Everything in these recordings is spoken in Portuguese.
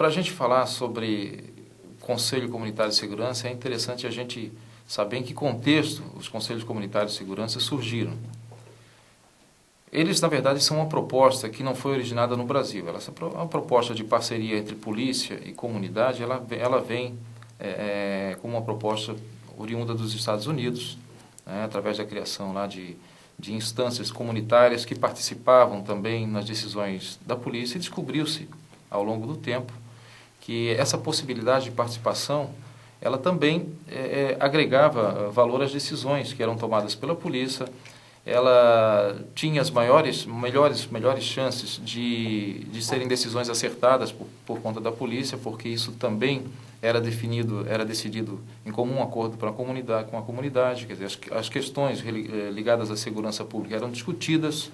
Para a gente falar sobre Conselho Comunitário de Segurança, é interessante a gente saber em que contexto os Conselhos Comunitários de Segurança surgiram. Eles, na verdade, são uma proposta que não foi originada no Brasil. Essa é uma proposta de parceria entre polícia e comunidade, ela vem como uma proposta oriunda dos Estados Unidos, né, através da criação lá de instâncias comunitárias que participavam também nas decisões da polícia, e descobriu-se, ao longo do tempo, que essa possibilidade de participação ela também agregava valor às decisões que eram tomadas pela polícia. Ela tinha as melhores chances de serem decisões acertadas por conta da polícia, porque isso também era decidido em comum acordo com a comunidade, quer dizer, as questões ligadas à segurança pública eram discutidas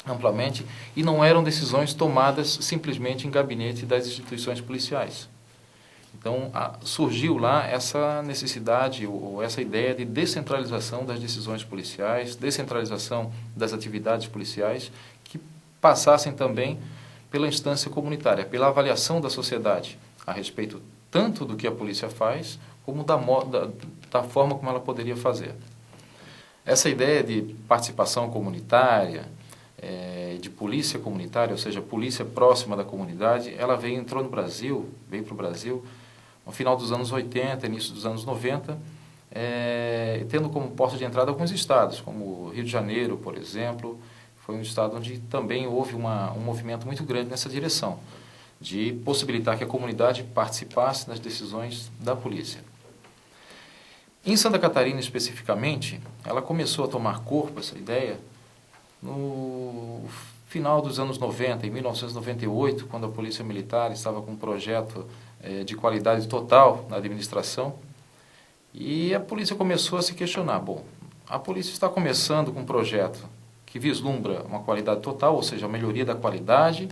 amplamente e não eram decisões tomadas simplesmente em gabinete das instituições policiais. Então, surgiu lá essa necessidade ou essa ideia de descentralização das decisões policiais, descentralização das atividades policiais, que passassem também pela instância comunitária, pela avaliação da sociedade a respeito tanto do que a polícia faz, como da forma como ela poderia fazer. Essa ideia de participação comunitária, de polícia comunitária, ou seja, polícia próxima da comunidade, ela veio para o Brasil, no final dos anos 80, início dos anos 90, tendo como porta de entrada alguns estados, como o Rio de Janeiro, por exemplo, foi um estado onde também houve um movimento muito grande nessa direção, de possibilitar que a comunidade participasse nas decisões da polícia. Em Santa Catarina, especificamente, ela começou a tomar corpo, essa ideia, no final dos anos 90, em 1998, quando a Polícia Militar estava com um projeto de qualidade total na administração, e a polícia começou a se questionar. Bom, a polícia está começando com um projeto que vislumbra uma qualidade total, ou seja, a melhoria da qualidade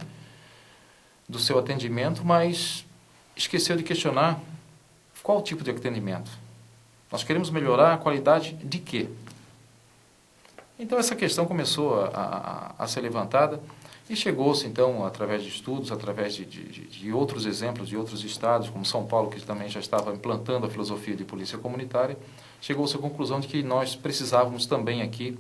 do seu atendimento, mas esqueceu de questionar qual tipo de atendimento. Nós queremos melhorar a qualidade de quê? Então essa questão começou a ser levantada e chegou-se então, através de estudos, através de outros exemplos de outros estados, como São Paulo, que também já estava implantando a filosofia de polícia comunitária, chegou-se à conclusão de que nós precisávamos também aqui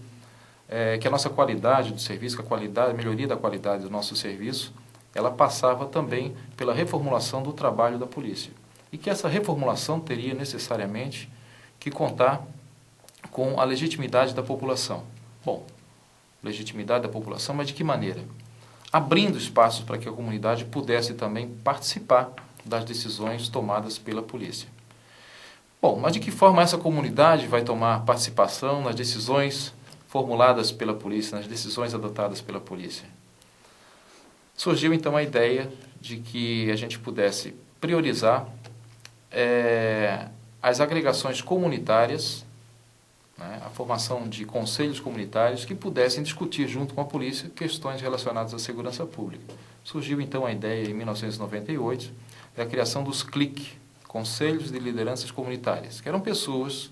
que a nossa qualidade do serviço, a melhoria da qualidade do nosso serviço, ela passava também pela reformulação do trabalho da polícia. E que essa reformulação teria necessariamente que contar com a legitimidade da população. Bom, legitimidade da população, mas de que maneira? Abrindo espaços para que a comunidade pudesse também participar das decisões tomadas pela polícia. Bom, mas de que forma essa comunidade vai tomar participação nas decisões formuladas pela polícia, nas decisões adotadas pela polícia? Surgiu então a ideia de que a gente pudesse priorizar as agregações comunitárias, né, a formação de conselhos comunitários que pudessem discutir junto com a polícia questões relacionadas à segurança pública. Surgiu então a ideia, em 1998, da criação dos CLIC, Conselhos de Lideranças Comunitárias, que eram pessoas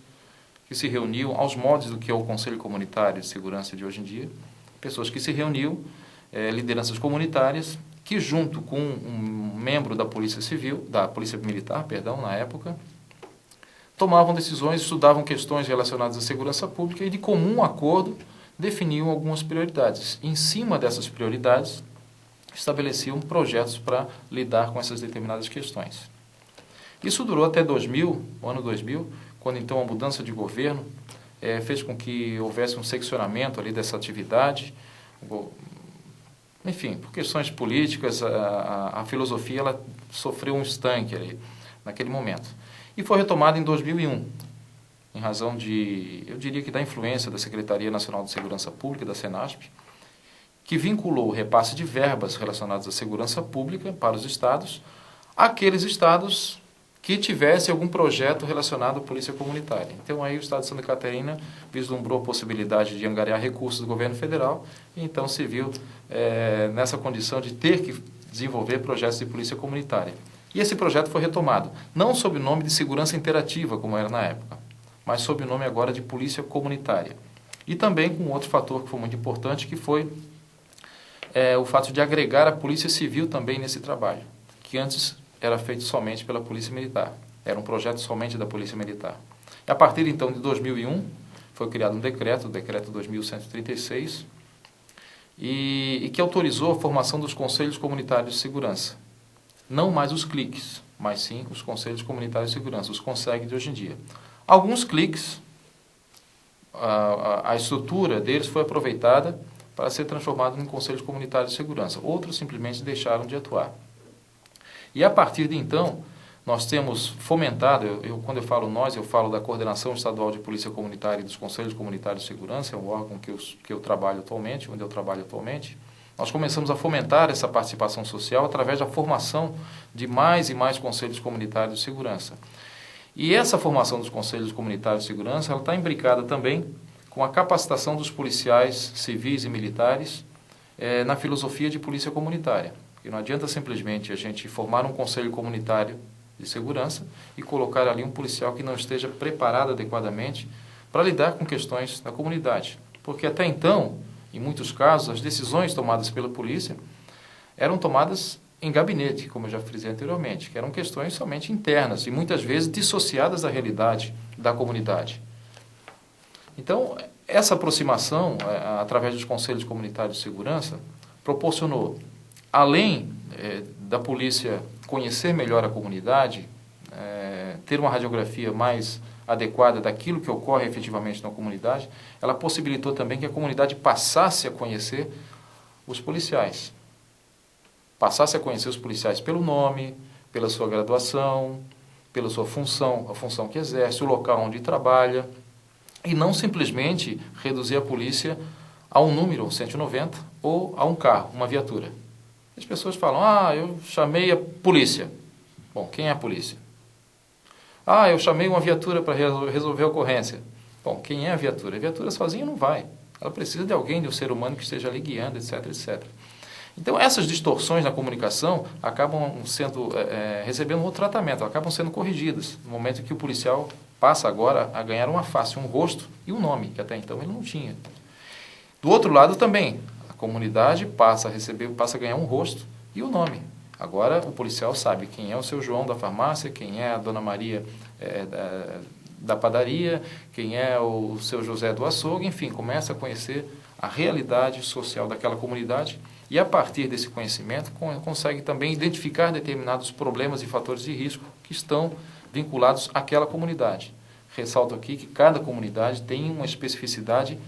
que se reuniam aos moldes do que é o Conselho Comunitário de Segurança de hoje em dia, pessoas que se reuniam, lideranças comunitárias, que junto com um membro da Polícia Civil, da Polícia Militar, perdão, na época, tomavam decisões, estudavam questões relacionadas à segurança pública e, de comum acordo, definiam algumas prioridades. Em cima dessas prioridades, estabeleciam projetos para lidar com essas determinadas questões. Isso durou até 2000, o ano 2000, quando então a mudança de governo fez com que houvesse um seccionamento ali dessa atividade. Enfim, por questões políticas, a filosofia ela sofreu um estanque ali, naquele momento. E foi retomada em 2001, em razão eu diria que da influência da Secretaria Nacional de Segurança Pública, da Senasp, que vinculou o repasse de verbas relacionadas à segurança pública para os estados, aqueles estados que tivessem algum projeto relacionado à polícia comunitária. Então aí o estado de Santa Catarina vislumbrou a possibilidade de angariar recursos do governo federal e então se viu nessa condição de ter que desenvolver projetos de polícia comunitária. E esse projeto foi retomado, não sob o nome de segurança interativa, como era na época, mas sob o nome agora de polícia comunitária. E também com outro fator que foi muito importante, que foi o fato de agregar a polícia civil também nesse trabalho, que antes era feito somente pela Polícia Militar. Era um projeto somente da Polícia Militar. E a partir, então, de 2001, foi criado um decreto, o Decreto 2136, e que autorizou a formação dos Conselhos Comunitários de Segurança. Não mais os CLICs, mas sim os Conselhos Comunitários de Segurança, os CONSEG de hoje em dia. Alguns CLICs, a estrutura deles foi aproveitada para ser transformada em Conselhos Comunitários de Segurança. Outros simplesmente deixaram de atuar. E a partir de então, nós temos fomentado, quando eu falo nós, eu falo da Coordenação Estadual de Polícia Comunitária e dos Conselhos Comunitários de Segurança, é um órgão que eu trabalho atualmente, onde eu trabalho atualmente. Nós começamos a fomentar essa participação social através da formação de mais e mais conselhos comunitários de segurança. E essa formação dos conselhos comunitários de segurança, ela está imbricada também com a capacitação dos policiais civis e militares na filosofia de polícia comunitária. Porque não adianta simplesmente a gente formar um conselho comunitário de segurança e colocar ali um policial que não esteja preparado adequadamente para lidar com questões da comunidade. Porque até então, em muitos casos, as decisões tomadas pela polícia eram tomadas em gabinete, como eu já frisei anteriormente, que eram questões somente internas e muitas vezes dissociadas da realidade da comunidade. Então, essa aproximação, através dos conselhos comunitários de segurança, proporcionou, além da polícia conhecer melhor a comunidade, ter uma radiografia mais adequada daquilo que ocorre efetivamente na comunidade, ela possibilitou também que a comunidade passasse a conhecer os policiais. Passasse a conhecer os policiais pelo nome, pela sua graduação, pela sua função, a função que exerce, o local onde trabalha, e não simplesmente reduzir a polícia a um número, 190, ou a um carro, uma viatura. As pessoas falam, eu chamei a polícia. Bom, quem é a polícia? Eu chamei uma viatura para resolver a ocorrência. Bom, quem é a viatura? A viatura sozinha não vai. Ela precisa de alguém, de um ser humano que esteja ali guiando, etc, etc. Então, essas distorções na comunicação acabam recebendo um outro tratamento, acabam sendo corrigidas, no momento que o policial passa agora a ganhar uma face, um rosto e um nome, que até então ele não tinha. Do outro lado também, a comunidade passa a ganhar um rosto e um nome. Agora o policial sabe quem é o seu João da farmácia, quem é a Dona Maria da padaria, quem é o seu José do açougue, enfim, começa a conhecer a realidade social daquela comunidade e, a partir desse conhecimento, consegue também identificar determinados problemas e fatores de risco que estão vinculados àquela comunidade. Ressalto aqui que cada comunidade tem uma especificidade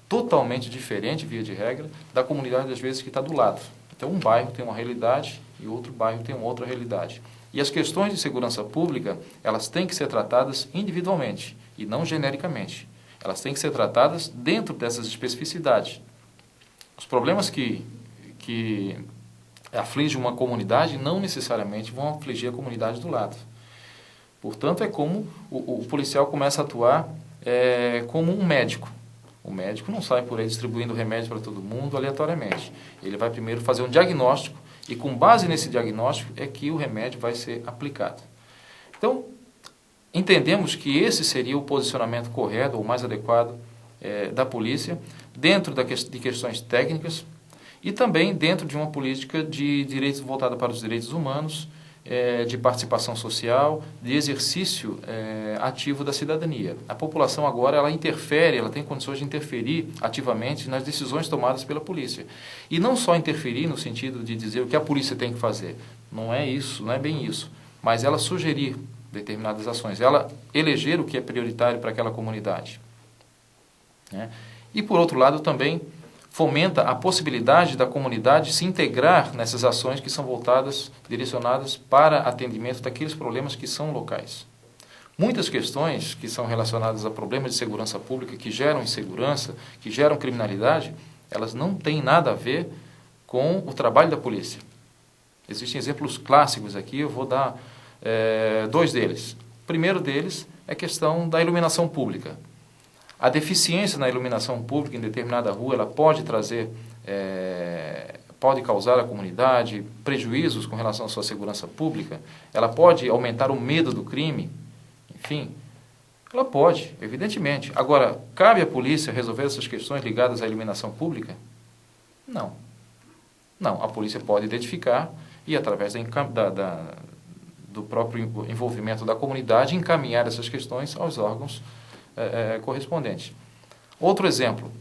totalmente diferente, via de regra, da comunidade, às vezes, que está do lado. Então, um bairro tem uma realidade e outro bairro tem uma outra realidade. E as questões de segurança pública, elas têm que ser tratadas individualmente e não genericamente. Elas têm que ser tratadas dentro dessas especificidades. Os problemas que afligem uma comunidade não necessariamente vão afligir a comunidade do lado. Portanto, é como o policial começa a atuar como um médico. O médico não sai por aí distribuindo remédio para todo mundo aleatoriamente. Ele vai primeiro fazer um diagnóstico e, com base nesse diagnóstico, é que o remédio vai ser aplicado. Então, entendemos que esse seria o posicionamento correto ou mais adequado da polícia dentro de questões técnicas e também dentro de uma política de direitos voltada para os direitos humanos, de participação social, de exercício ativo da cidadania. A população agora ela tem condições de interferir ativamente nas decisões tomadas pela polícia. E não só interferir no sentido de dizer o que a polícia tem que fazer. Não é isso, não é bem isso. Mas ela sugerir determinadas ações, ela eleger o que é prioritário para aquela comunidade. E, por outro lado, também fomenta a possibilidade da comunidade se integrar nessas ações que são direcionadas para atendimento daqueles problemas que são locais. Muitas questões que são relacionadas a problemas de segurança pública, que geram insegurança, que geram criminalidade, elas não têm nada a ver com o trabalho da polícia. Existem exemplos clássicos aqui, eu vou dar dois deles. O primeiro deles é a questão da iluminação pública. A deficiência na iluminação pública em determinada rua, ela pode pode causar à comunidade prejuízos com relação à sua segurança pública, ela pode aumentar o medo do crime, enfim, ela pode, evidentemente. Agora, cabe à polícia resolver essas questões ligadas à iluminação pública? Não. Não, a polícia pode identificar e, através do próprio envolvimento da comunidade, encaminhar essas questões aos órgãos correspondentes. Outro exemplo,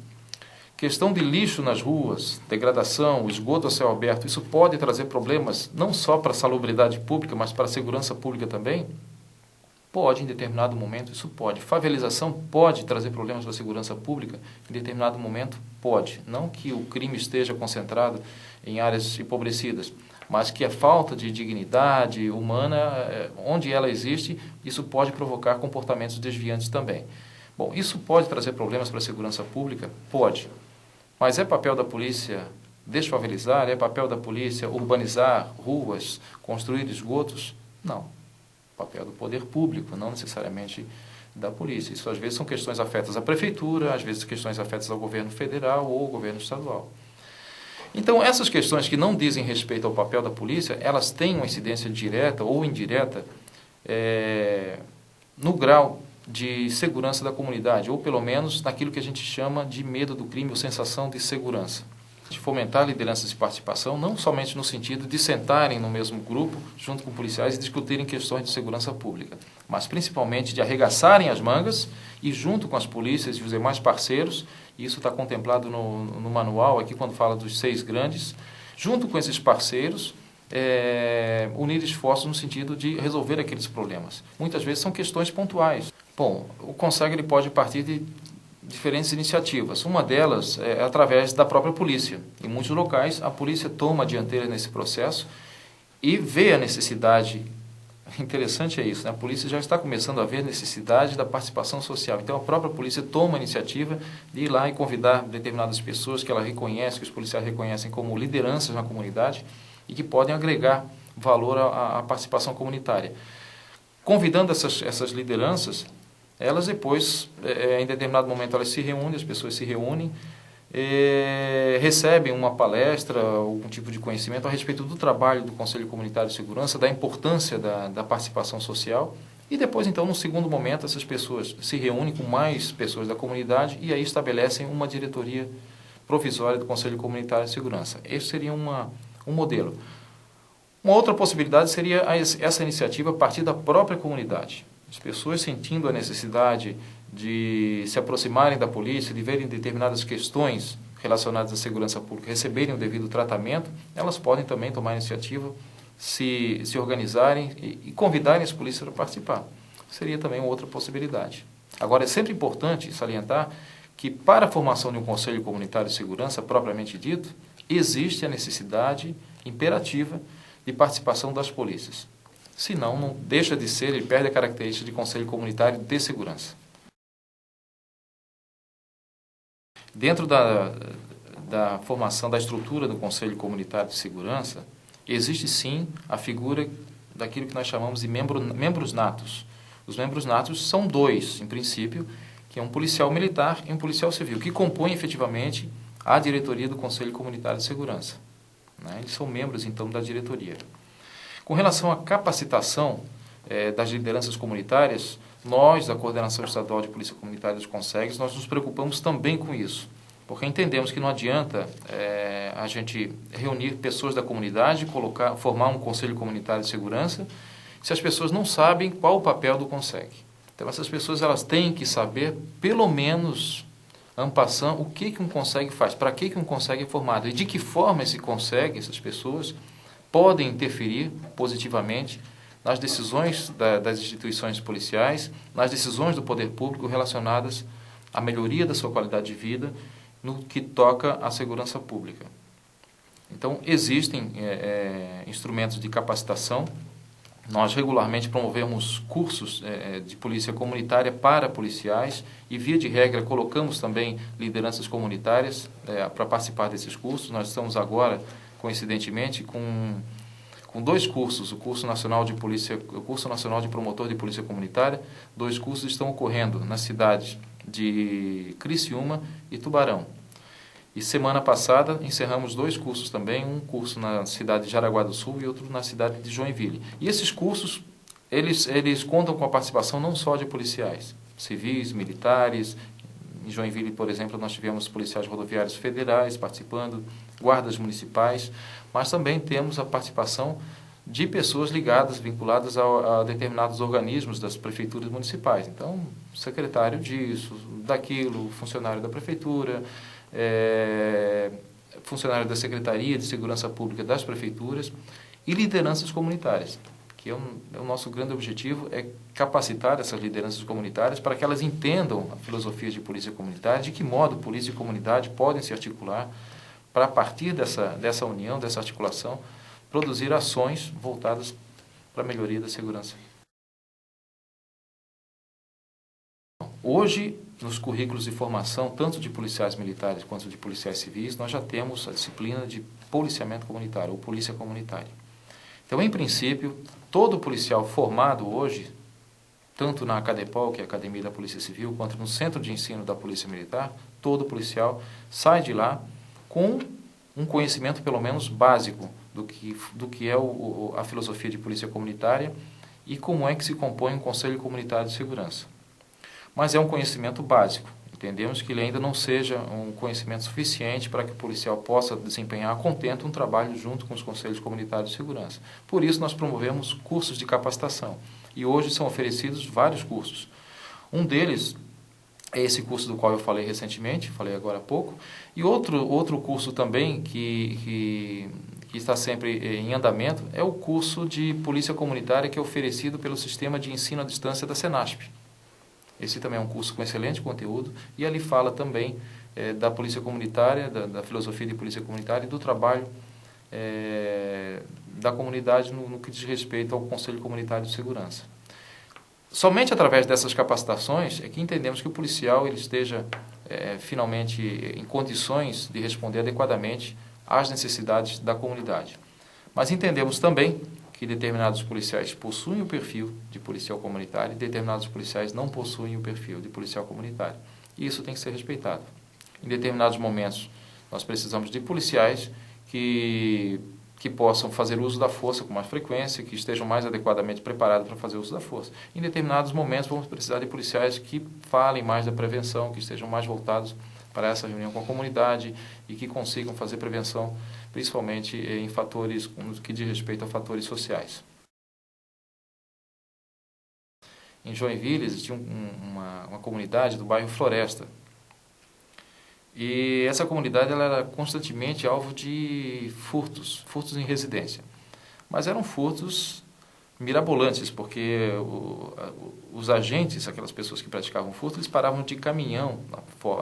questão de lixo nas ruas, degradação, esgoto a céu aberto, isso pode trazer problemas não só para a salubridade pública, mas para a segurança pública também? Pode, em determinado momento, isso pode. Favelização pode trazer problemas para a segurança pública? Em determinado momento, pode. Não que o crime esteja concentrado em áreas empobrecidas, mas que a falta de dignidade humana, onde ela existe, isso pode provocar comportamentos desviantes também. Bom, isso pode trazer problemas para a segurança pública? Pode. Mas é papel da polícia desfavelizar? É papel da polícia urbanizar ruas, construir esgotos? Não. Papel do poder público, não necessariamente da polícia. Isso às vezes são questões afetas à prefeitura, às vezes questões afetas ao governo federal ou ao governo estadual. Então, essas questões que não dizem respeito ao papel da polícia, elas têm uma incidência direta ou indireta no grau de segurança da comunidade, ou pelo menos naquilo que a gente chama de medo do crime ou sensação de segurança. De fomentar lideranças de participação, não somente no sentido de sentarem no mesmo grupo, junto com policiais, e discutirem questões de segurança pública, mas principalmente de arregaçarem as mangas e, junto com as polícias e os demais parceiros, isso está contemplado no manual, aqui quando fala dos 6 grandes, junto com esses parceiros, unir esforços no sentido de resolver aqueles problemas. Muitas vezes são questões pontuais. Bom, o CONSEG ele pode partir de diferentes iniciativas. Uma delas é através da própria polícia. Em muitos locais, a polícia toma a dianteira nesse processo e vê a necessidade. Interessante é isso, né? A polícia já está começando a ver a necessidade da participação social. Então, a própria polícia toma a iniciativa de ir lá e convidar determinadas pessoas que ela reconhece, que os policiais reconhecem como lideranças na comunidade e que podem agregar valor à participação comunitária. Convidando essas lideranças, elas depois, em determinado momento, elas se reúnem, as pessoas se reúnem, recebem uma palestra, algum tipo de conhecimento a respeito do trabalho do Conselho Comunitário de Segurança, da importância da participação social, e depois, então, no segundo momento, essas pessoas se reúnem com mais pessoas da comunidade e aí estabelecem uma diretoria provisória do Conselho Comunitário de Segurança. Esse seria um modelo. Uma outra possibilidade seria essa iniciativa a partir da própria comunidade. As pessoas sentindo a necessidade de se aproximarem da polícia, de verem determinadas questões relacionadas à segurança pública, receberem o devido tratamento, elas podem também tomar a iniciativa, se organizarem e convidarem as polícias para participar. Seria também uma outra possibilidade. Agora, é sempre importante salientar que para a formação de um Conselho Comunitário de Segurança, propriamente dito, existe a necessidade imperativa de participação das polícias. Senão, não deixa de ser, ele perde a característica de Conselho Comunitário de Segurança. Dentro da formação, da estrutura do Conselho Comunitário de Segurança, existe sim a figura daquilo que nós chamamos de membros natos. Os membros natos são 2, em princípio, que é um policial militar e um policial civil, que compõem efetivamente a diretoria do Conselho Comunitário de Segurança. Eles são membros, então, da diretoria. Com relação à capacitação das lideranças comunitárias, nós, da Coordenação Estadual de Polícia Comunitária dos CONSEGs, nós nos preocupamos também com isso, porque entendemos que não adianta a gente reunir pessoas da comunidade, formar um Conselho Comunitário de Segurança, se as pessoas não sabem qual o papel do CONSEG. Então, essas pessoas elas têm que saber, pelo menos, en passant, o que um CONSEG faz, para que um CONSEG é formado e de que forma esse CONSEG, essas pessoas, podem interferir positivamente nas decisões das instituições policiais, nas decisões do poder público relacionadas à melhoria da sua qualidade de vida no que toca à segurança pública. Então, existem instrumentos de capacitação. Nós regularmente promovemos cursos de polícia comunitária para policiais e, via de regra, colocamos também lideranças comunitárias para participar desses cursos. Nós estamos agora, coincidentemente, com 2 cursos, o curso nacional de promotor de polícia comunitária. 2 cursos estão ocorrendo nas cidades de Criciúma e Tubarão. E semana passada encerramos 2 cursos também, um curso na cidade de Jaraguá do Sul e outro na cidade de Joinville. E esses cursos, eles contam com a participação não só de policiais, civis, militares. Em Joinville, por exemplo, nós tivemos policiais rodoviários federais participando, guardas municipais, mas também temos a participação de pessoas ligadas, vinculadas a determinados organismos das prefeituras municipais. Então, secretário disso, daquilo, funcionário da prefeitura, funcionário da Secretaria de Segurança Pública das prefeituras e lideranças comunitárias, que é o nosso grande objetivo, é capacitar essas lideranças comunitárias para que elas entendam a filosofia de polícia comunitária, de que modo polícia e comunidade podem se articular para, a partir dessa união, dessa articulação, produzir ações voltadas para a melhoria da segurança. Hoje, nos currículos de formação, tanto de policiais militares quanto de policiais civis, nós já temos a disciplina de policiamento comunitário, ou polícia comunitária. Então, em princípio, todo policial formado hoje, tanto na Acadepol, que é a Academia da Polícia Civil, quanto no Centro de Ensino da Polícia Militar, todo policial sai de lá com um conhecimento, pelo menos, básico do que é a filosofia de polícia comunitária e como é que se compõe um Conselho Comunitário de Segurança. Mas é um conhecimento básico. Entendemos que ele ainda não seja um conhecimento suficiente para que o policial possa desempenhar a contento um trabalho junto com os Conselhos Comunitários de Segurança. Por isso, nós promovemos cursos de capacitação. E hoje são oferecidos vários cursos. Um deles é esse curso do qual eu falei recentemente, falei agora há pouco, e outro curso também que está sempre em andamento é o curso de Polícia Comunitária que é oferecido pelo Sistema de Ensino à Distância da Senasp. Esse também é um curso com excelente conteúdo e ali fala também da polícia comunitária, da filosofia de polícia comunitária e do trabalho da comunidade no que diz respeito ao Conselho Comunitário de Segurança. Somente através dessas capacitações é que entendemos que o policial ele esteja finalmente em condições de responder adequadamente às necessidades da comunidade. Mas entendemos também que determinados policiais possuem o perfil de policial comunitário e determinados policiais não possuem o perfil de policial comunitário. E isso tem que ser respeitado. Em determinados momentos, nós precisamos de policiais que possam fazer uso da força com mais frequência, que estejam mais adequadamente preparados para fazer uso da força. Em determinados momentos, vamos precisar de policiais que falem mais da prevenção, que estejam mais voltados para essa reunião com a comunidade e que consigam fazer prevenção, principalmente em fatores que diz respeito a fatores sociais. Em Joinville existia uma comunidade do bairro Floresta. E essa comunidade ela era constantemente alvo de furtos em residência. Mas eram furtos mirabolantes, porque os agentes, aquelas pessoas que praticavam furto, eles paravam de caminhão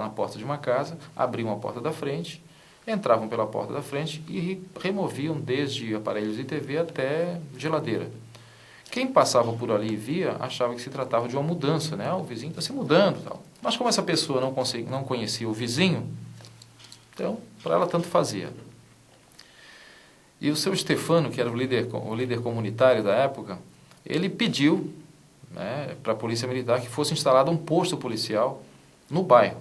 na porta de uma casa, abriam a porta da frente, entravam pela porta da frente e removiam desde aparelhos de TV até geladeira. Quem passava por ali e via, achava que se tratava de uma mudança, né? O vizinho está se mudando. Tal. Mas como essa pessoa não conhecia o vizinho, então, para ela tanto fazia. E o seu Stefano, que era o líder comunitário da época, ele pediu para a Polícia Militar que fosse instalado um posto policial no bairro,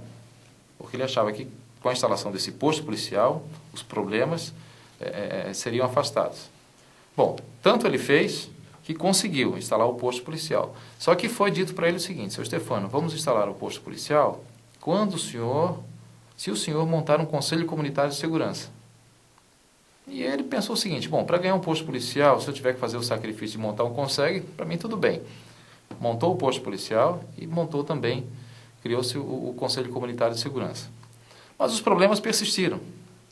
porque ele achava que com a instalação desse posto policial, os problemas seriam afastados. Bom, tanto ele fez que conseguiu instalar o posto policial. Só que foi dito para ele o seguinte: seu Stefano, vamos instalar o posto policial se o senhor montar um Conselho Comunitário de Segurança. E ele pensou o seguinte: bom, para ganhar um posto policial, se eu tiver que fazer o sacrifício de montar um CONSEG, para mim tudo bem. Montou o posto policial e criou-se o Conselho Comunitário de Segurança. Mas os problemas persistiram.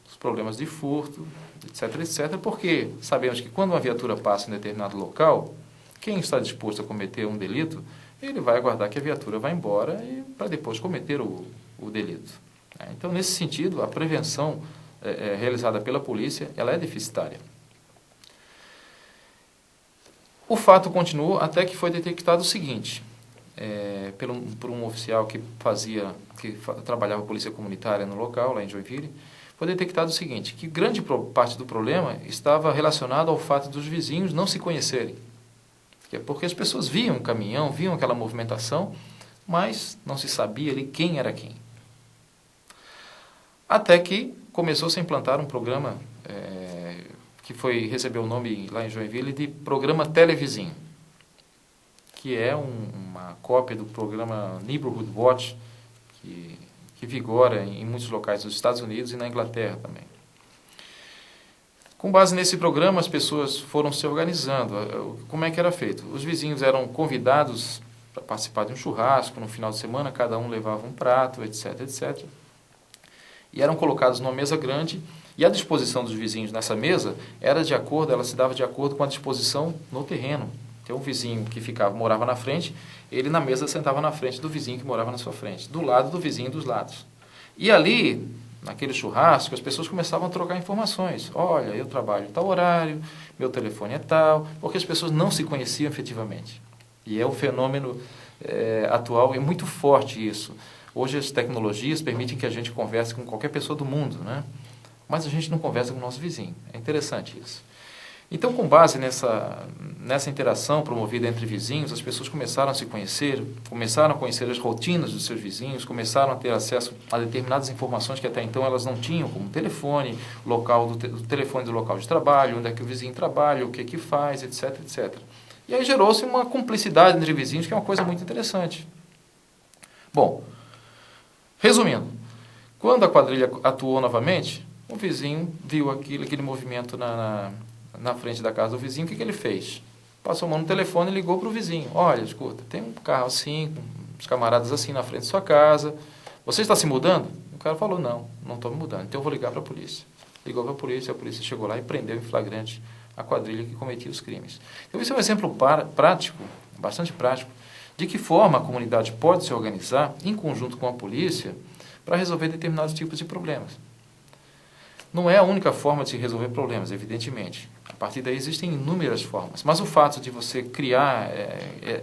Os problemas de furto, etc., porque sabemos que quando uma viatura passa em determinado local, quem está disposto a cometer um delito, ele vai aguardar que a viatura vá embora para depois cometer o delito. Então, nesse sentido, a prevenção realizada pela polícia, ela é deficitária. O fato continuou até que foi detectado o seguinte, por um oficial que trabalhava polícia comunitária no local, lá em Joinville, foi detectado o seguinte, que grande parte do problema estava relacionado ao fato dos vizinhos não se conhecerem. Porque as pessoas viam o caminhão, viam aquela movimentação, mas não se sabia ali quem era quem. Até que começou-se a implantar um programa que recebeu o nome lá em Joinville de Programa Televizinho, que é uma cópia do programa Neighborhood Watch, que vigora em muitos locais dos Estados Unidos e na Inglaterra também. Com base nesse programa, as pessoas foram se organizando. Como é que era feito? Os vizinhos eram convidados para participar de um churrasco no final de semana, cada um levava um prato, etc, etc. E eram colocados numa mesa grande, e a disposição dos vizinhos nessa mesa ela se dava de acordo com a disposição no terreno. Então, o vizinho que morava na frente, ele na mesa sentava na frente do vizinho que morava na sua frente, do lado do vizinho dos lados. E ali, naquele churrasco, as pessoas começavam a trocar informações. Olha, eu trabalho em tal horário, meu telefone é tal, porque as pessoas não se conheciam efetivamente. E é um fenômeno atual, é muito forte isso. Hoje as tecnologias permitem que a gente converse com qualquer pessoa do mundo, né? Mas a gente não conversa com o nosso vizinho. É interessante isso. Então, com base nessa interação promovida entre vizinhos, as pessoas começaram a se conhecer, começaram a conhecer as rotinas dos seus vizinhos, começaram a ter acesso a determinadas informações que até então elas não tinham, como telefone, local do telefone do local de trabalho, onde é que o vizinho trabalha, o que faz, etc, etc. E aí gerou-se uma cumplicidade entre vizinhos, que é uma coisa muito interessante. Bom, resumindo, quando a quadrilha atuou novamente, o vizinho viu aquele movimento na frente da casa do vizinho. O que ele fez? Passou a mão no telefone e ligou para o vizinho. Olha, escuta, tem um carro assim, com os camaradas assim na frente da sua casa. Você está se mudando? O cara falou, não estou me mudando, então eu vou ligar para a polícia. Ligou para a polícia chegou lá e prendeu em flagrante a quadrilha que cometia os crimes. Então, isso é um exemplo prático, bastante prático, de que forma a comunidade pode se organizar em conjunto com a polícia para resolver determinados tipos de problemas. Não é a única forma de se resolver problemas, evidentemente. A partir daí existem inúmeras formas. Mas o fato de você criar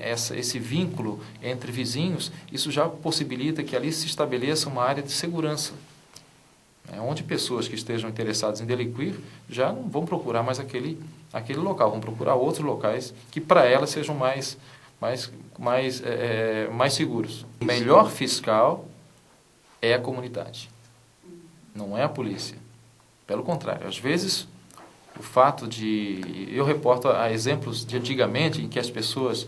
esse vínculo entre vizinhos, isso já possibilita que ali se estabeleça uma área de segurança. Onde pessoas que estejam interessadas em delinquir já não vão procurar mais aquele local, vão procurar outros locais que para elas sejam mais seguros. O melhor fiscal é a comunidade, não é a polícia. Pelo contrário, às vezes o fato de... Eu reporto a exemplos de antigamente em que as pessoas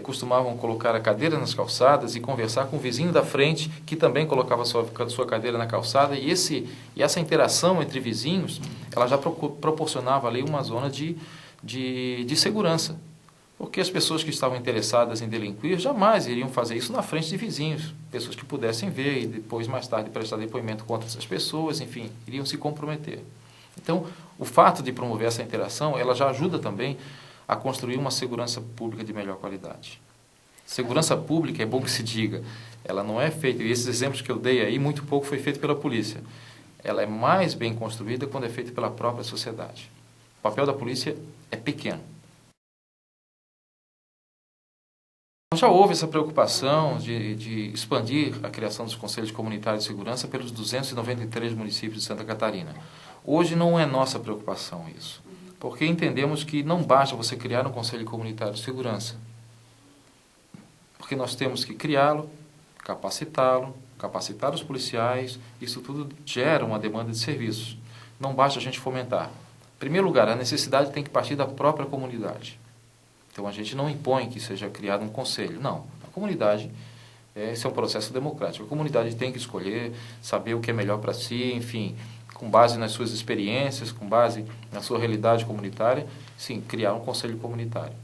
costumavam colocar a cadeira nas calçadas e conversar com o vizinho da frente, que também colocava sua cadeira na calçada, e essa interação entre vizinhos, ela já proporcionava ali uma zona de segurança. Porque as pessoas que estavam interessadas em delinquir jamais iriam fazer isso na frente de vizinhos, pessoas que pudessem ver e depois, mais tarde, prestar depoimento contra essas pessoas, enfim, iriam se comprometer. Então, o fato de promover essa interação, ela já ajuda também a construir uma segurança pública de melhor qualidade. Segurança pública, é bom que se diga, ela não é feita, e esses exemplos que eu dei aí, muito pouco foi feito pela polícia. Ela é mais bem construída quando é feita pela própria sociedade. O papel da polícia é pequeno. Já houve essa preocupação de expandir a criação dos Conselhos Comunitários de Segurança pelos 293 municípios de Santa Catarina. Hoje não é nossa preocupação isso, porque entendemos que não basta você criar um Conselho Comunitário de Segurança, porque nós temos que criá-lo, capacitá-lo, capacitar os policiais, isso tudo gera uma demanda de serviços. Não basta a gente fomentar. Em primeiro lugar, a necessidade tem que partir da própria comunidade. Então, a gente não impõe que seja criado um conselho. Não, a comunidade, esse é um processo democrático. A comunidade tem que escolher, saber o que é melhor para si, enfim, com base nas suas experiências, com base na sua realidade comunitária, sim, criar um conselho comunitário.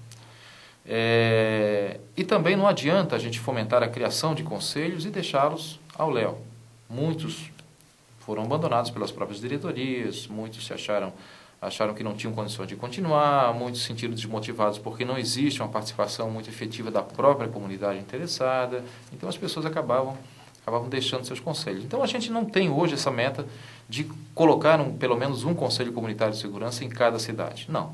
E também não adianta a gente fomentar a criação de conselhos e deixá-los ao léu. Muitos foram abandonados pelas próprias diretorias, muitos acharam que não tinham condições de continuar, muitos se sentiram desmotivados porque não existe uma participação muito efetiva da própria comunidade interessada. Então, as pessoas acabavam deixando seus conselhos. Então, a gente não tem hoje essa meta de colocar pelo menos um conselho comunitário de segurança em cada cidade. Não.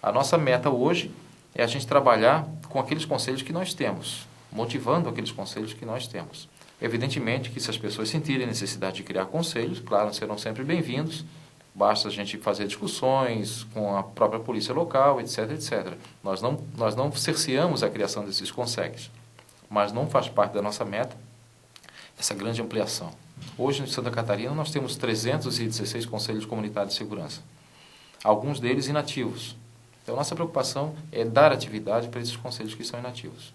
A nossa meta hoje é a gente trabalhar com aqueles conselhos que nós temos, motivando aqueles conselhos que nós temos. Evidentemente que se as pessoas sentirem necessidade de criar conselhos, claro, serão sempre bem-vindos. Basta a gente fazer discussões com a própria polícia local, etc, etc. Nós não cerceamos a criação desses conselhos, mas não faz parte da nossa meta essa grande ampliação. Hoje, em Santa Catarina, nós temos 316 conselhos comunitários de segurança, alguns deles inativos. Então, nossa preocupação é dar atividade para esses conselhos que são inativos.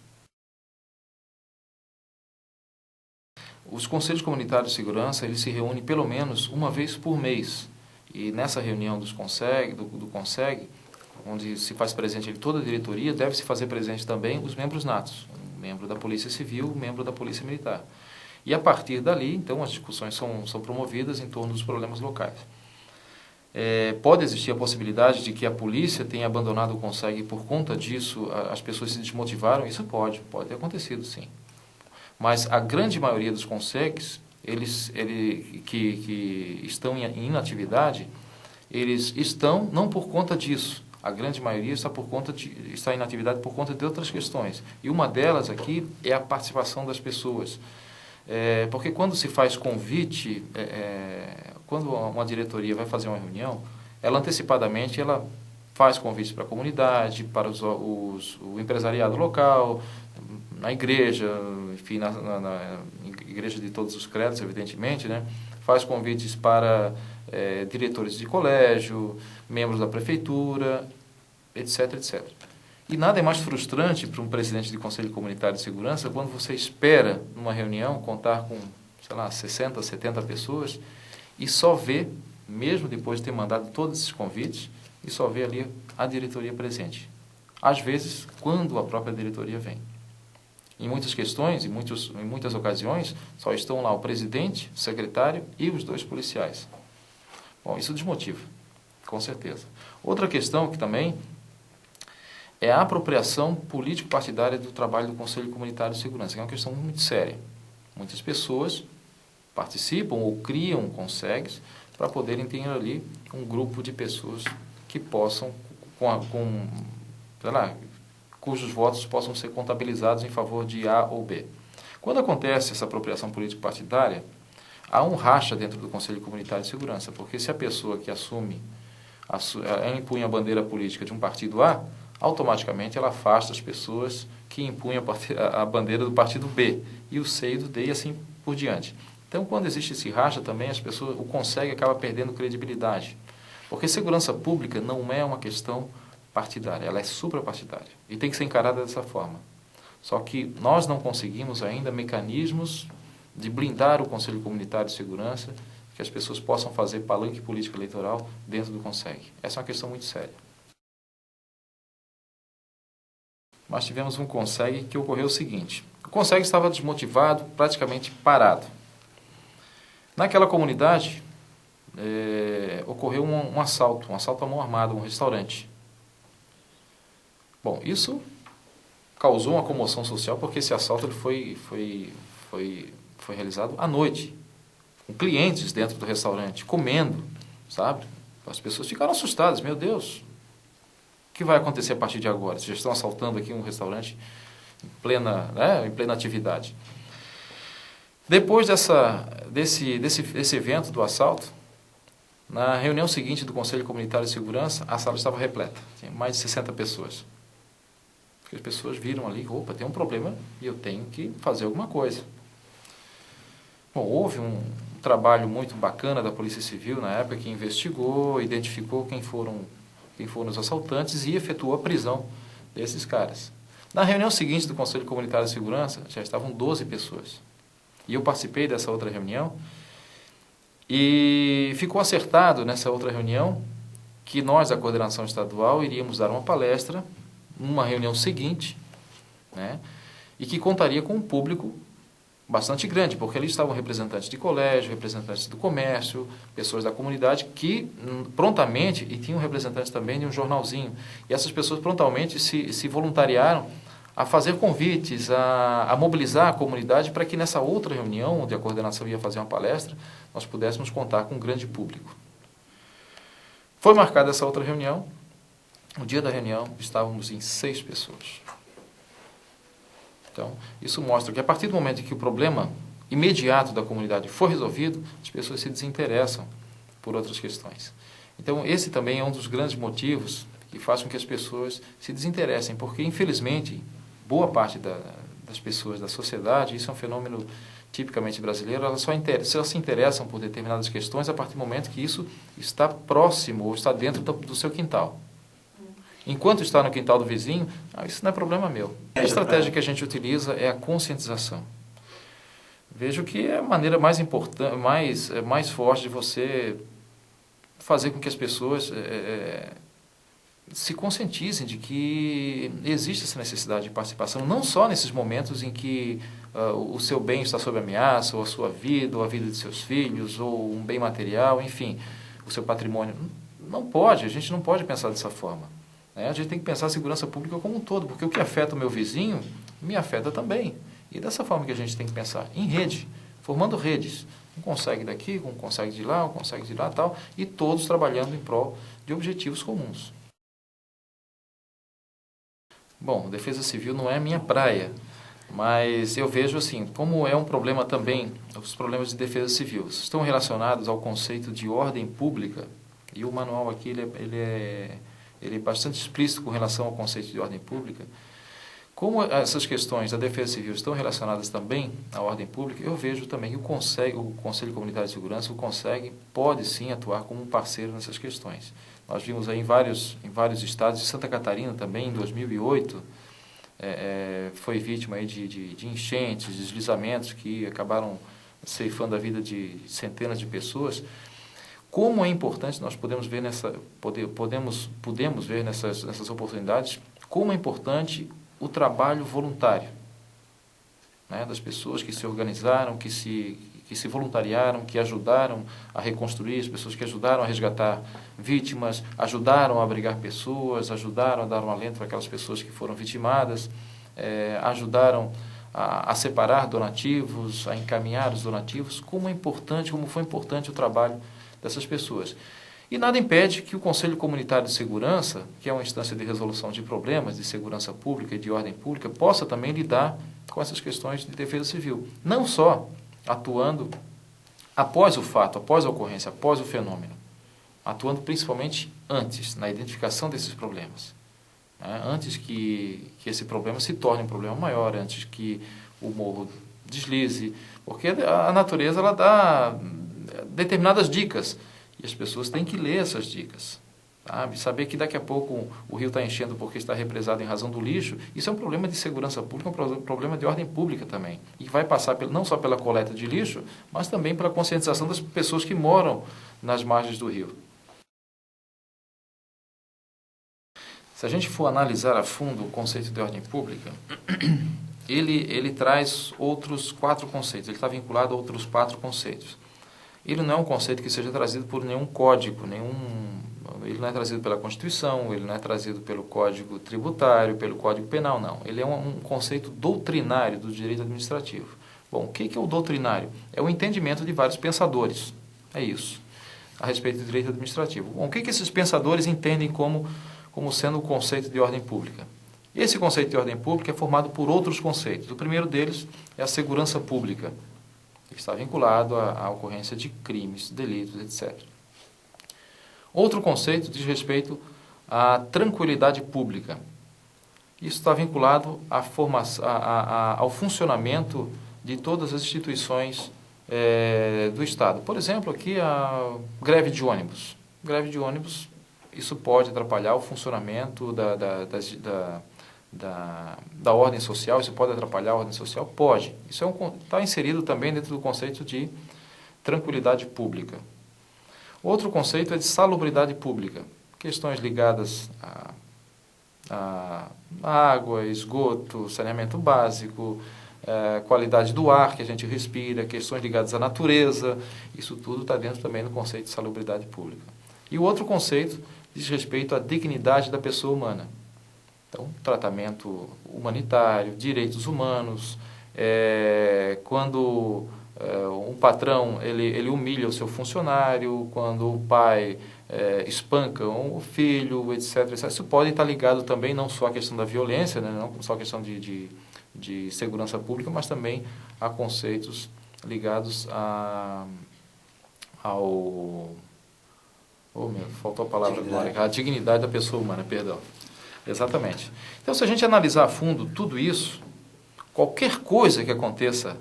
Os conselhos comunitários de segurança, eles se reúnem pelo menos uma vez por mês, E nessa reunião do CONSEG, onde se faz presente toda a diretoria, deve-se fazer presente também os membros natos, um membro da Polícia Civil, um membro da Polícia Militar. E a partir dali, então, as discussões são promovidas em torno dos problemas locais. Pode existir a possibilidade de que a polícia tenha abandonado o CONSEG e por conta disso as pessoas se desmotivaram? Isso pode ter acontecido, sim. Mas a grande maioria dos CONSEGs, que estão em inatividade, eles estão não por conta disso. A grande maioria está em inatividade por conta de outras questões. E uma delas aqui é a participação das pessoas. Porque quando se faz convite, quando uma diretoria vai fazer uma reunião, ela antecipadamente faz convites para a comunidade, para o empresariado local, na igreja, enfim, na igreja de todos os credos, evidentemente, né? Faz convites para diretores de colégio, membros da prefeitura, etc, etc. E nada é mais frustrante para um presidente de Conselho Comunitário de Segurança quando você espera, numa reunião, contar com, sei lá, 60, 70 pessoas e só vê, mesmo depois de ter mandado todos esses convites, e só vê ali a diretoria presente. Às vezes, quando a própria diretoria vem. Em muitas questões, em muitas ocasiões, só estão lá o presidente, o secretário e os 2 policiais. Bom, isso desmotiva, com certeza. Outra questão que também é a apropriação político-partidária do trabalho do Conselho Comunitário de Segurança, que é uma questão muito séria. Muitas pessoas participam ou criam CONSEGs para poderem ter ali um grupo de pessoas que possam, sei lá, cujos votos possam ser contabilizados em favor de A ou B. Quando acontece essa apropriação político-partidária, há um racha dentro do Conselho Comunitário de Segurança, porque se a pessoa que impunha a bandeira política de um partido A, automaticamente ela afasta as pessoas que impunham a bandeira do partido B, e o C e do D, e assim por diante. Então, quando existe esse racha também, o CONSEG acaba perdendo credibilidade, porque segurança pública não é uma questão partidária, ela é suprapartidária, e tem que ser encarada dessa forma. Só que nós não conseguimos ainda mecanismos de blindar o Conselho Comunitário de Segurança, que as pessoas possam fazer palanque político eleitoral dentro do CONSEG. Essa é uma questão muito séria. Mas tivemos um CONSEG que ocorreu o seguinte: o CONSEG estava desmotivado, praticamente parado. Naquela comunidade, ocorreu um assalto à mão armada, um restaurante. Bom, isso causou uma comoção social, porque esse assalto ele foi realizado à noite, com clientes dentro do restaurante, comendo, sabe? As pessoas ficaram assustadas, meu Deus, o que vai acontecer a partir de agora? Vocês já estão assaltando aqui um restaurante em plena atividade. Depois desse evento do assalto, na reunião seguinte do Conselho Comunitário de Segurança, a sala estava repleta, tinha mais de 60 pessoas. Porque as pessoas viram ali, opa, tem um problema e eu tenho que fazer alguma coisa. Bom, houve um trabalho muito bacana da Polícia Civil na época, que investigou, identificou quem foram os assaltantes e efetuou a prisão desses caras. Na reunião seguinte do Conselho Comunitário de Segurança, já estavam 12 pessoas. E eu participei dessa outra reunião e ficou acertado nessa outra reunião que nós, da coordenação estadual, iríamos dar uma palestra numa reunião seguinte, né, e que contaria com um público bastante grande, porque ali estavam representantes de colégio, representantes do comércio, pessoas da comunidade que prontamente, e tinham representantes também de um jornalzinho, e essas pessoas prontamente se voluntariaram a fazer convites, a mobilizar a comunidade para que nessa outra reunião, onde a coordenação ia fazer uma palestra, nós pudéssemos contar com um grande público. Foi marcada essa outra reunião. No dia da reunião, estávamos em 6 pessoas. Então, isso mostra que a partir do momento em que o problema imediato da comunidade for resolvido, as pessoas se desinteressam por outras questões. Então, esse também é um dos grandes motivos que faz com que as pessoas se desinteressem, porque, infelizmente, boa parte das pessoas da sociedade, isso é um fenômeno tipicamente brasileiro, elas só se interessam por determinadas questões a partir do momento que isso está próximo ou está dentro do seu quintal. Enquanto está no quintal do vizinho, isso não é problema meu. A estratégia que a gente utiliza é a conscientização. Vejo que é a maneira mais importante, mais forte de você fazer com que as pessoas se conscientizem de que existe essa necessidade de participação, não só nesses momentos em que o seu bem está sob ameaça, ou a sua vida, ou a vida de seus filhos, ou um bem material, enfim, o seu patrimônio. Não pode, a gente não pode pensar dessa forma. Né? A gente tem que pensar a segurança pública como um todo, porque o que afeta o meu vizinho, me afeta também. E dessa forma que a gente tem que pensar, em rede, formando redes. Um consegue daqui, um consegue de lá, um consegue de lá, tal, e todos trabalhando em prol de objetivos comuns. Bom, defesa civil não é a minha praia, mas eu vejo assim, como é um problema também, os problemas de defesa civil estão relacionados ao conceito de ordem pública, e o manual aqui ele é bastante explícito com relação ao conceito de ordem pública. Como essas questões da defesa civil estão relacionadas também à ordem pública, eu vejo também que o Conselho Comunitário de Segurança, pode sim atuar como um parceiro nessas questões. Nós vimos aí em vários estados, de Santa Catarina também, em 2008, foi vítima aí de enchentes, deslizamentos que acabaram ceifando a vida de centenas de pessoas. Como é importante, nós podemos ver nessas oportunidades, como é importante o trabalho voluntário, né, das pessoas que se organizaram, que se voluntariaram, que ajudaram a reconstruir, as pessoas que ajudaram a resgatar vítimas, ajudaram a abrigar pessoas, ajudaram a dar um alento para aquelas pessoas que foram vitimadas, ajudaram a separar donativos, a encaminhar os donativos. Como foi importante o trabalho dessas pessoas. E nada impede que o Conselho Comunitário de Segurança, que é uma instância de resolução de problemas de segurança pública e de ordem pública, possa também lidar com essas questões de defesa civil. Não só atuando após o fato, após a ocorrência, após o fenômeno, atuando principalmente antes, na identificação desses problemas. Né? Antes que esse problema se torne um problema maior, antes que o morro deslize, porque a natureza ela dá determinadas dicas, e as pessoas têm que ler essas dicas, sabe? Saber que daqui a pouco o rio está enchendo porque está represado em razão do lixo, isso é um problema de segurança pública, um problema de ordem pública também. E vai passar não só pela coleta de lixo, mas também pela conscientização das pessoas que moram nas margens do rio. Se a gente for analisar a fundo o conceito de ordem pública, ele traz outros 4 conceitos, ele está vinculado a outros 4 conceitos. Ele não é um conceito que seja trazido por nenhum código, ele não é trazido pela Constituição, ele não é trazido pelo Código Tributário, pelo Código Penal, não. Ele é um conceito doutrinário do direito administrativo. Bom, o que é o doutrinário? É o entendimento de vários pensadores, é isso, a respeito do direito administrativo. Bom, o que esses pensadores entendem como sendo o conceito de ordem pública? Esse conceito de ordem pública é formado por outros conceitos. O primeiro deles é a segurança pública, que está vinculado à ocorrência de crimes, delitos, etc. Outro conceito diz respeito à tranquilidade pública. Isso está vinculado ao funcionamento de todas as instituições do Estado. Por exemplo, aqui a greve de ônibus. Greve de ônibus, isso pode atrapalhar o funcionamento da ordem social, isso pode atrapalhar a ordem social? Pode. Isso está inserido também dentro do conceito de tranquilidade pública. Outro conceito é de salubridade pública. Questões ligadas a água, esgoto, saneamento básico, qualidade do ar que a gente respira, questões ligadas à natureza, isso tudo está dentro também do conceito de salubridade pública. E o outro conceito diz respeito à dignidade da pessoa humana. Então, tratamento humanitário, direitos humanos, quando um patrão ele humilha o seu funcionário, quando o pai espanca o filho, etc. Isso pode estar ligado também não só à questão da violência, né, não só à questão de segurança pública, mas também a conceitos ligados ao... faltou a palavra agora. A dignidade da pessoa humana, perdão. Exatamente. Então, se a gente analisar a fundo tudo isso, qualquer coisa que aconteça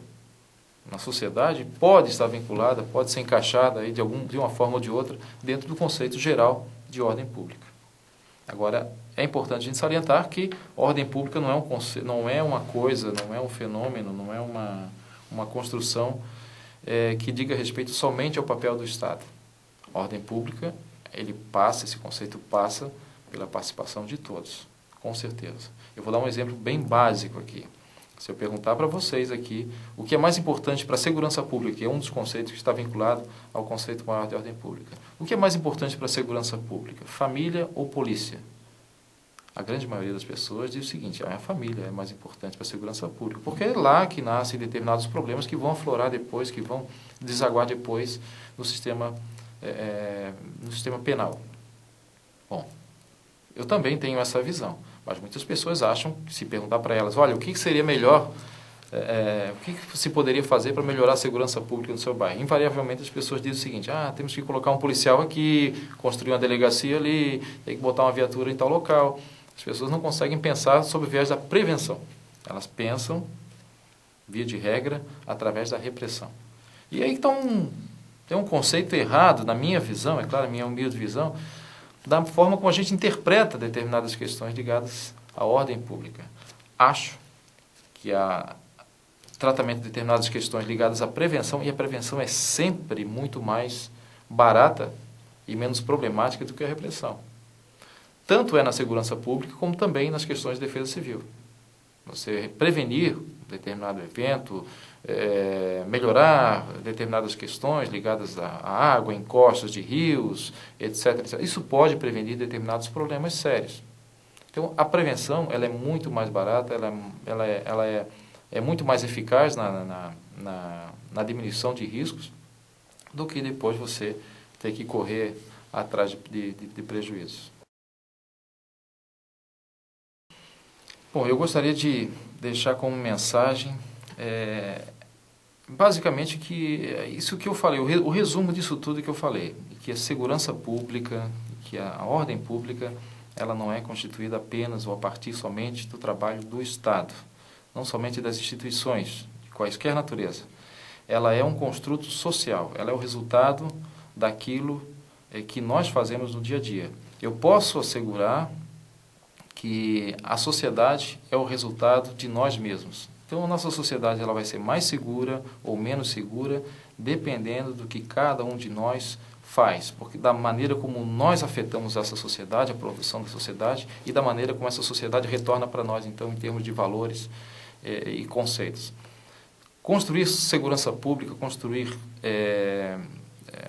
na sociedade pode estar vinculada, pode ser encaixada aí de uma forma ou de outra dentro do conceito geral de ordem pública. Agora, é importante a gente salientar que ordem pública não é uma coisa, não é um fenômeno, não é uma construção que diga respeito somente ao papel do Estado. Ordem pública Esse conceito passa pela participação de todos, com certeza. Eu vou dar um exemplo bem básico aqui. Se eu perguntar para vocês aqui o que é mais importante para a segurança pública, que é um dos conceitos que está vinculado ao conceito maior de ordem pública. O que é mais importante para a segurança pública? Família ou polícia? A grande maioria das pessoas diz o seguinte: a família é mais importante para a segurança pública, porque é lá que nascem determinados problemas que vão aflorar depois, que vão desaguar depois no sistema penal. Bom, eu também tenho essa visão. Mas muitas pessoas acham, se perguntar para elas, olha, o que seria melhor, o que se poderia fazer para melhorar a segurança pública no seu bairro? Invariavelmente as pessoas dizem o seguinte: temos que colocar um policial aqui, construir uma delegacia ali, tem que botar uma viatura em tal local. As pessoas não conseguem pensar sob o viés da prevenção. Elas pensam, via de regra, através da repressão. E aí então, tem um conceito errado, na minha visão, é claro, a minha humilde visão, da forma como a gente interpreta determinadas questões ligadas à ordem pública. Acho que o tratamento de determinadas questões ligadas à prevenção, e a prevenção é sempre muito mais barata e menos problemática do que a repressão. Tanto é na segurança pública, como também nas questões de defesa civil. Você prevenir determinado evento, melhorar determinadas questões ligadas à água, encostas de rios, etc., etc. Isso pode prevenir determinados problemas sérios. Então, a prevenção ela é muito mais barata, ela é muito mais eficaz na diminuição de riscos do que depois você ter que correr atrás de prejuízos. Bom, eu gostaria de deixar como mensagem, basicamente, que isso que eu falei, o resumo disso tudo que eu falei, que a segurança pública, que a ordem pública, ela não é constituída apenas ou a partir somente do trabalho do Estado, não somente das instituições, de quaisquer natureza. Ela é um construto social, ela é o resultado daquilo que nós fazemos no dia a dia. Eu posso assegurar que a sociedade é o resultado de nós mesmos. Então, a nossa sociedade ela vai ser mais segura ou menos segura, dependendo do que cada um de nós faz, porque da maneira como nós afetamos essa sociedade, a produção da sociedade, e da maneira como essa sociedade retorna para nós, então, em termos de valores e conceitos. Construir segurança pública, construir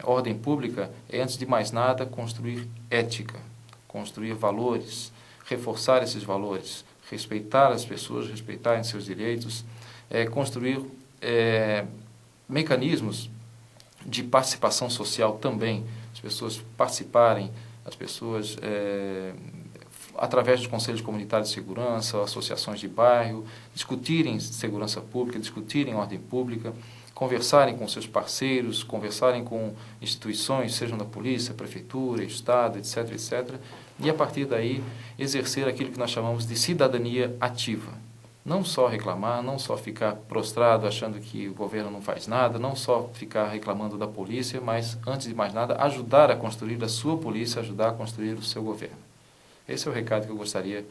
ordem pública, é, antes de mais nada, construir ética, construir valores, reforçar esses valores, respeitar as pessoas, respeitarem seus direitos, construir mecanismos de participação social também, as pessoas participarem, as pessoas, através dos conselhos comunitários de segurança, associações de bairro, discutirem segurança pública, discutirem ordem pública, conversarem com seus parceiros, conversarem com instituições, sejam da polícia, prefeitura, estado, etc., etc., e a partir daí exercer aquilo que nós chamamos de cidadania ativa. Não só reclamar, não só ficar prostrado achando que o governo não faz nada, não só ficar reclamando da polícia, mas, antes de mais nada, ajudar a construir a sua polícia, ajudar a construir o seu governo. Esse é o recado que eu gostaria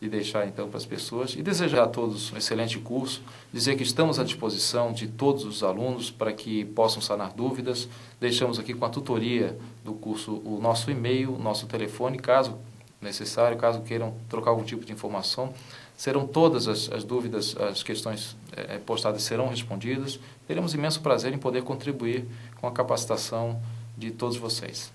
de deixar então para as pessoas e desejar a todos um excelente curso, dizer que estamos à disposição de todos os alunos para que possam sanar dúvidas. Deixamos aqui com a tutoria do curso o nosso e-mail, o nosso telefone, caso necessário, caso queiram trocar algum tipo de informação. Serão todas as dúvidas, as questões postadas serão respondidas. Teremos imenso prazer em poder contribuir com a capacitação de todos vocês.